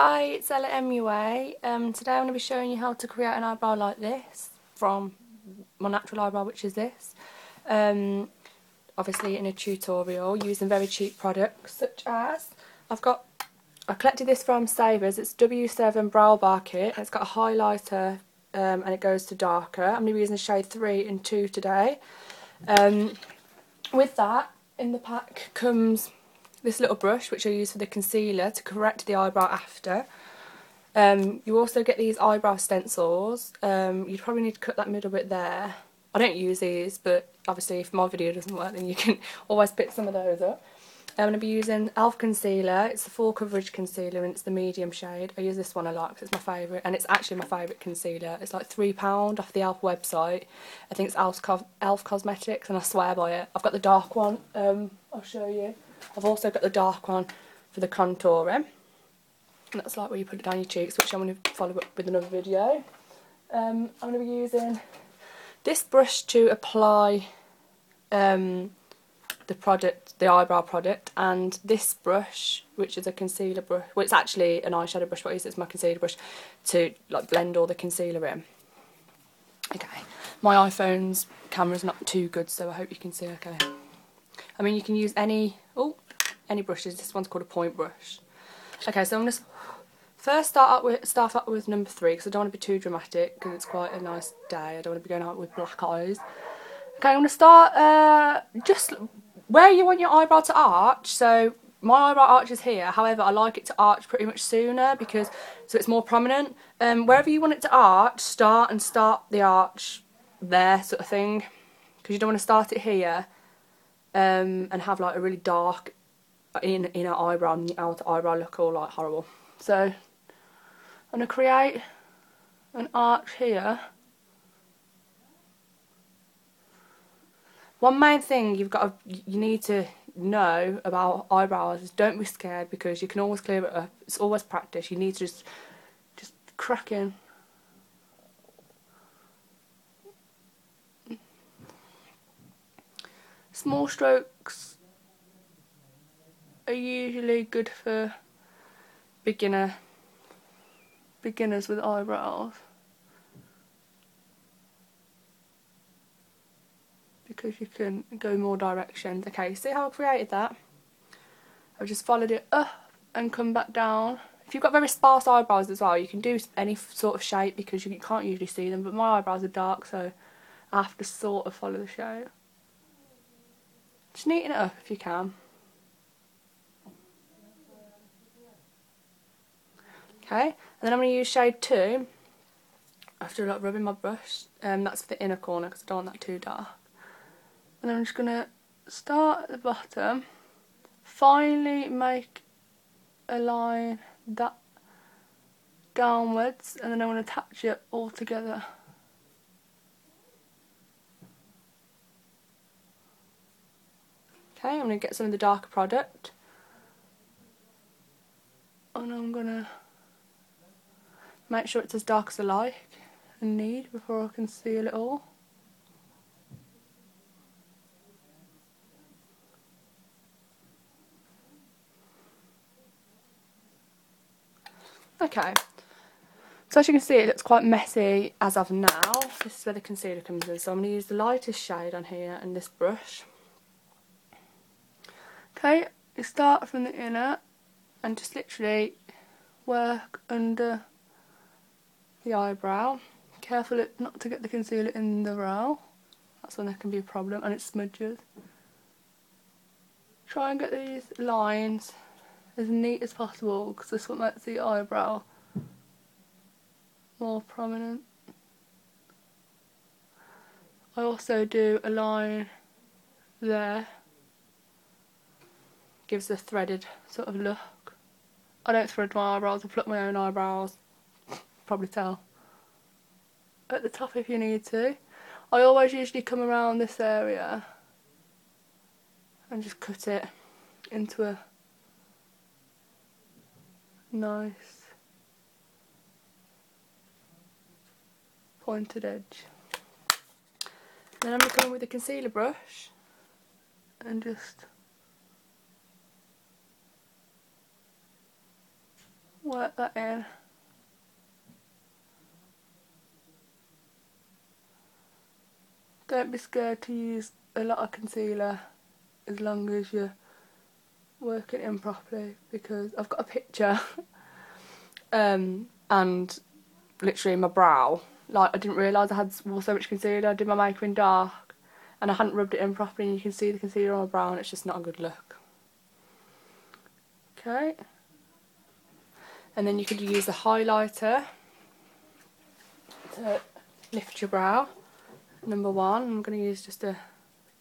Hi, it's Ella MUA. Today I'm going to be showing you how to create an eyebrow like this from my natural eyebrow, which is this. Obviously in a tutorial using very cheap products such as I collected this from Savers. It's W7 Brow Bar Kit. It's got a highlighter and it goes to darker. I'm going to be using shade 3 and 2 today. With that, in the pack comes this little brush which I use for the concealer to correct the eyebrow after. You also get these eyebrow stencils. You'd probably need to cut that middle bit there. I don't use these, but obviously if my video doesn't work then you can always pick some of those up. I'm going to be using e.l.f. concealer. It's the full coverage concealer and it's the medium shade. I use this one a lot because it's my favourite, and it's actually my favourite concealer. It's like £3 off the e.l.f. website. I think it's e.l.f. Cosmetics and I swear by it. I've got the dark one, I'll show you. I've also got the dark one for the contouring. And that's like where you put it down your cheeks, which I'm going to follow up with another video. I'm going to be using this brush to apply the product, the eyebrow product, and this brush, which is a concealer brush. Well, it's actually an eyeshadow brush, but I use it as my concealer brush to like blend all the concealer in. Okay, my iPhone's camera's not too good, so I hope you can see okay. I mean, you can use any brushes. This one's called a point brush. Okay, so I'm going to first start out with number 3 because I don't want to be too dramatic because it's quite a nice day. I don't want to be going out with black eyes. Okay, I'm going to start just where you want your eyebrow to arch. So my eyebrow arches here, however I like it to arch pretty much sooner so it's more prominent. Wherever you want it to arch, start the arch there, sort of thing, because you don't want to start it here and have like a really dark inner eyebrow and the outer eyebrow look all like horrible. So I'm going to create an arch here. One main thing you need to know about eyebrows is don't be scared, because you can always clear it up. It's always practice. You need to just crack in. Small strokes are usually good for beginners with eyebrows, because you can go more directions. Okay, see how I created that? I've just followed it up and come back down. If you've got very sparse eyebrows as well, you can do any sort of shape because you can't usually see them, but my eyebrows are dark, so I have to sort of follow the shape. Just neaten it up if you can. Okay, and then I'm going to use shade 2 after like rubbing my brush. That's for the inner corner because I don't want that too dark. And I'm just going to start at the bottom, finally make a line that downwards, and then I'm going to attach it all together. Okay, I'm going to get some of the darker product, and I'm going to make sure it's as dark as I like and need before I conceal it all. Okay, so as you can see it looks quite messy as of now. This is where the concealer comes in, so I'm going to use the lightest shade on here and this brush. Okay, you start from the inner and just literally work under the eyebrow. Careful not to get the concealer in the row, that's when there can be a problem and it smudges. Try and get these lines as neat as possible because this one makes the eyebrow more prominent. I also do a line there, gives a threaded sort of look. I don't thread my eyebrows, I pluck my own eyebrows, probably tell. At the top if you need to. I always usually come around this area and just cut it into a nice pointed edge. Then I'm going to come in with a concealer brush and just work that in. Don't be scared to use a lot of concealer as long as you're working it in properly, because I've got a picture and literally my brow, like I didn't realise I had wore so much concealer. I did my makeup in dark and I hadn't rubbed it in properly, and you can see the concealer on my brow and it's just not a good look. Okay, and then you could use a highlighter to lift your brow. Number one, I'm going to use just a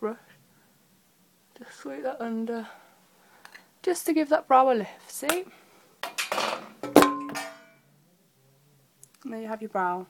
brush, just sweep that under, just to give that brow a lift, see? And there you have your brow.